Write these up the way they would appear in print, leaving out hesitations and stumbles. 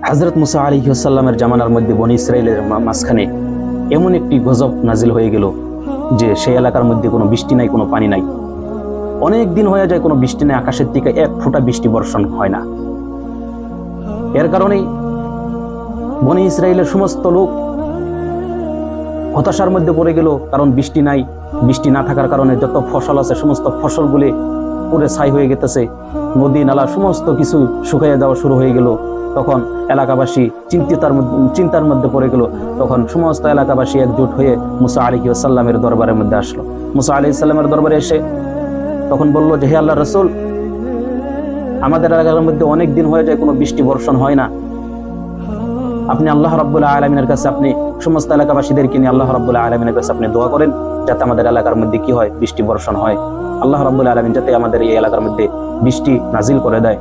হযরত মুসা আলাইহিস সালামের জামানার মধ্যে বনী ইসরাইলের মাঝখানে এমন একটি গজব নাজিল হয়ে গেল যে সেই এলাকার মধ্যে কোনো বৃষ্টি নাই, কোনো পানি নাই। অনেক দিন হয়ে যায় কোনো বৃষ্টি নেই, আকাশের দিকে এক ফোঁটা বৃষ্টি বর্ষণ হয় না। এর কারণেই বনী ইসরাইলের সমস্ত লোক হতাশার মধ্যে পড়ে গেল, কারণ বৃষ্টি নাই। বৃষ্টি না থাকার কারণে যত ফসল আছে সমস্ত ফসলগুলি পুরে ছাই হয়ে গেতেছে, নদী নালা সমস্ত কিছু শুকিয়ে যাওয়া শুরু হয়ে গেল। তখন এলাকাবাসী চিন্তার মধ্যে পড়ে গেল। তখন সমস্ত এলাকাবাসী একজোট হয়ে মুসা আলাইহিস সালামের দরবারের মধ্যে আসলো। মুসা আলাইহিস সালামের দরবারে এসে তখন বলল যে, হে আল্লাহর রাসূল, আমাদের এলাকার মধ্যে অনেক দিন হয়ে যায় কোনো বৃষ্টি বর্ষণ হয় না। আপনি আল্লাহ রাব্বুল আলামিনের কাছে, আপনি সমস্ত এলাকাবাসীদেরকে নিয়ে আল্লাহ রাব্বুল আলামিনের কাছে আপনি দোয়া করেন যাতে আমাদের এলাকার মধ্যে কি হয়, বৃষ্টি বর্ষণ হয়। আল্লাহ রাব্বুল আলামিন যাতে আমাদের এই এলাকার মধ্যে বৃষ্টি নাজিল করে দেয়।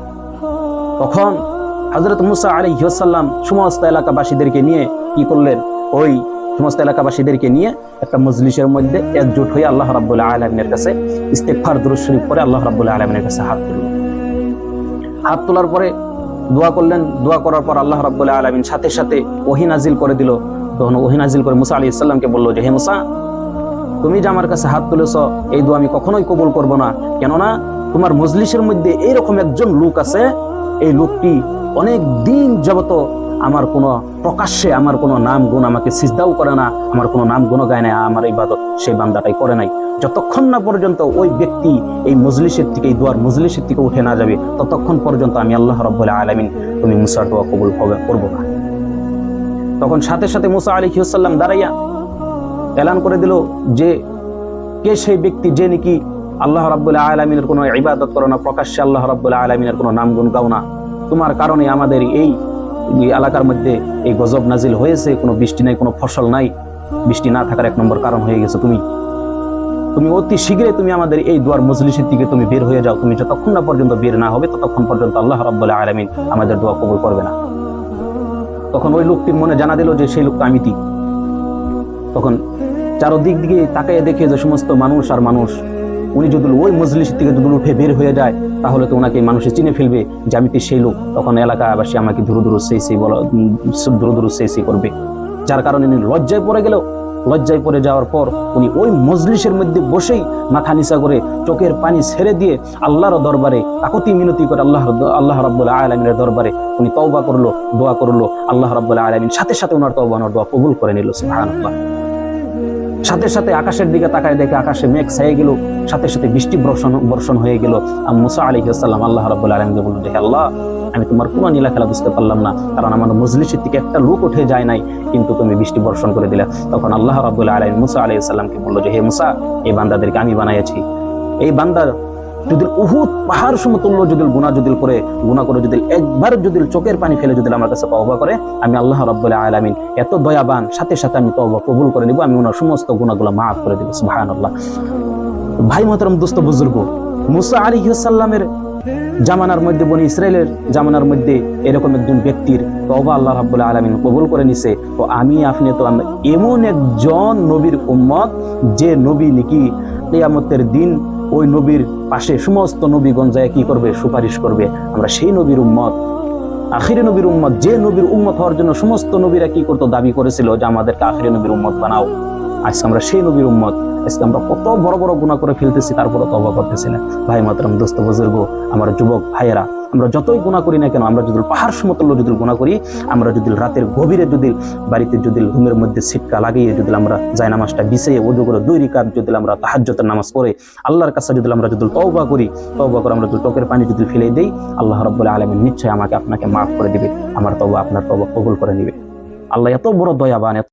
তখন হযরত মুসা আলাইহিস সালাম সমস্ত এলাকাবাসীদেরকে নিয়ে কি করলেন, ওই সমস্ত এলাকাবাসীদেরকে নিয়ে একটা মজলিসের মধ্যে একজোট হয়ে আল্লাহ রাব্বুল আলামিনের কাছে ইস্তিগফার দুরূদ শরীফ পড়ে আল্লাহ রাব্বুল আলামিনের কাছে হাত তোলার পরে দোয়া করলেন। দোয়া করার পর আল্লাহ রাব্বুল আলামিন সাথে সাথে ওহী নাজিল করে দিল। তখন ওহী নাজিল করে মুসা আলাইহিস সালামকে বলল যে, হে মুসা, তুমি যে আমার কাছে হাত তুলেছ এই দোয়া আমি কখনোই কবুল করব না, কেননা তোমার মজলিসের মধ্যে এইরকম একজন লোক আছে, এই লোকটি অনেক দিন যাবত আমার কোনো প্রকাশ্যে আমার কোনো নাম গুণ আমাকে সিজদাও করে না, আমার কোনো নাম গুণ গায় না, আমার ইবাদত সেই বান্দাটাই করে নাই। যতক্ষণ না পর্যন্ত ওই ব্যক্তি এই মজলিসের থেকে, এই দোয়ার মজলিসের থেকে উঠে না যাবে, ততক্ষণ পর্যন্ত আমি আল্লাহ রাব্বুল আলামিন তুমি মুসার দোয়া কবুল করব না। তখন সাথে সাথে মুসা আলাইহিস সালাম দাঁড়াইয়া এলান করে দিল যে, কে সেই ব্যক্তি যে নাকি আল্লাহ রাব্বুল আলামিনের কোনো ইবাদত করে না, প্রকাশ্যে আল্লাহ রাব্বুল আলামিনের কোনো নাম গুণ গাও না। তোমার কারণে আমাদের এই এলাকার মধ্যে এই গজব নাজিল হয়েছে, কোনো বৃষ্টি নাই, কোনো ফসল নাই। বৃষ্টি না থাকার এক নম্বর কারণ হয়ে গেছে তুমি অতি শীঘ্রই তুমি আমাদের এই দোয়ার মজলিসের দিকে তুমি বের হয়ে যাও। তুমি যতক্ষণ না পর্যন্ত বের না হবে ততক্ষণ পর্যন্ত আল্লাহ রাব্বুল আলামিন আমাদের দোয়া কবুল করবে না। তখন ওই লোকটির মনে জানা দিল যে সেই লোকটা আমিতি। তখন চারদিক দিকে তাকাইয়ে দেখে যে সমস্ত মানুষ আর মানুষ, উনি যদি ওই মজলিস থেকে যদি উঠে বের হয়ে যায় তাহলে তো ওনাকে মানুষে চিনে ফেলবে যে আমি তো সেই লোক। তখন এলাকাবাসী আমাকে ধুরু ধুরু সেই করবে, যার কারণে উনি লজ্জায় পড়ে গেল। লজ্জায় পড়ে যাওয়ার পর উনি ওই মজলিসের মধ্যে বসেই মাথা নিচা করে চোখের পানি ছেড়ে দিয়ে আল্লাহর দরবারে কাকুতি মিনতি করে আল্লাহ রাব্বুল আলামিনের দরবারে উনি তওবা করলো, দোয়া করলো। আল্লাহ রাব্বুল আলামিন সাথে সাথে ওনার তওবা, ওনার দোয়া কবুল করে নিল। সুবহানাল্লাহ। সাথে সাথে আকাশের দিকে তাকায় দেখে আকাশে মেঘ ছায়ে গেল, সাথে সাথে বৃষ্টি বর্ষণ হয়ে গেল। মুসা আলাইহিস সালাম আল্লাহ রাব্বুল আলামিনকে বললেন যে, হে আল্লাহ, আমি তোমার কোন নীলা খেলা বুঝতে পারলাম না, কারণ আমার মজলিসের থেকে একটা লোক উঠে যায় নাই, কিন্তু তুমি বৃষ্টি বর্ষণ করে দিলে। তখন আল্লাহ রাব্বুল আলামিন মুসা আলাইহিস সালামকে বলল যে, হে মুসা, এই বান্দাদেরকে আমি বানাইছি। এই বান্দা যদি উহুদ পাহাড় সমতুল্য যদি গুনাহ করে যদি একবার যদি চোখের পানি ফেলে যদি আমার কাছে তওবা করে, আমি আল্লাহ রাব্বুল আলামিন এত দয়াবান, সাথে সাথে আমি তওবা কবুল করে নিব, আমি ওনার সমস্ত গুনাহগুলো মাফ করে দেব। সুবহানাল্লাহ। ভাই মুহতারাম, দোস্ত বুজুর্গ, মুসা আলাইহিস সালামের জামানার মধ্যে, বনী ইসরাইলের জামানার মধ্যে এরকম একজন ব্যক্তির তওবা আল্লাহ রাব্বুল আলামিন কবুল করে নিছে। তো আমি আপনি তো এমন একজন নবীর উম্মত, যে নবী নাকি কিয়ামতের দিন ওই নবীর পাশে সমস্ত নবীগণ যায় কি করবে, সুপারিশ করবে। আমরা সেই নবীর উম্মত, আখিরি নবীর উম্মত, যে নবীর উম্মত হওয়ার জন্য সমস্ত নবীরা কি করতো, দাবি করেছিল যে আমাদেরকে আখিরি নবীর উম্মত বানাও। আজকে আমরা সেই নবীর উম্মত। আজকে আমরা কত বড় বড় গুনাহ করে ফেলতেছি, তারপরে তওবা করতেছি না। ভাই মাতরম, দোস্ত বুজুর্গ, আমার যুবক ভাইয়েরা, আমরা যতই গুনাহ করি না কেন, আমরা যদি পাহাড় সমতুল্য যদি গুনাহ করি, আমরা যদি রাতের গভীরে যদি বাড়িতে যদি রুমের মধ্যে ছিটকা লাগিয়ে যদি আমরা জায়নামাজটা বিছিয়ে ওযু করে 2 রাকাত যদি আমরা তাহাজ্জুদের নামাজ পড়ে আল্লাহর কাছে যদি আমরা যদি তওবা করে আমরা যদি চোখের পানি যদি ফেলে দেই, আল্লাহ রাব্বুল আলামিন নিশ্চয়ই আমাকে আপনাকে মাফ করে দিবে। আমার তওবা, আপনার তওবা কবুল করে নিবে। আল্লাহ এত বড় দয়াবান।